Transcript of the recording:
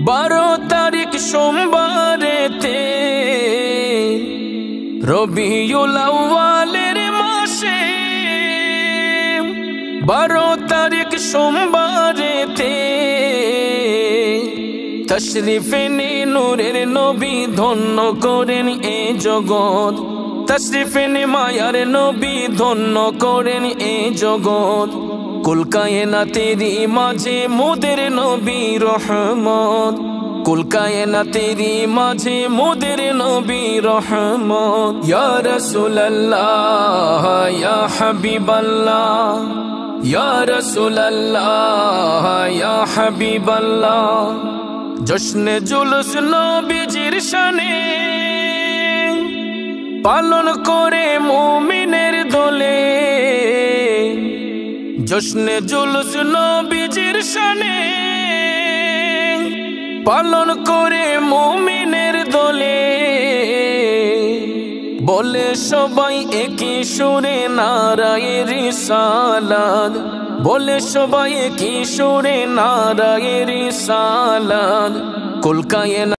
12 তারিখ সোমবারেতে রবিউল আউয়ালের মাসে 12 তারিখ সোমবারেতে তশরিফে নে নূরের নবী ধন্য করেন এ জগৎ। তশরিফে নে মায়ার নবী ধন্য করেন এ জগৎ। কুল কায়নাতেরই মাঝে মোদের নবী রহমত। কুল কায়নাতেরই মাঝে মোদের নবী রহমত। ইয়া রাসূলুল্লাহ ইয়া হাবিবাল্লাহ, ইয়া রাসূলুল্লাহ ইয়া হাবিবাল্লাহ। জশ্নে জুলুস নবীজির শানে পালন করে মুমিনের দলে। জশ্নে জুলুস নবীজির শানে পালন করে মুমিনের দলে। বলে সবাই একই সুরে নারায়ে রিসালাত। বলে সবাই একই সুরে নারায়ে রিসালাত। কুল কায়নাত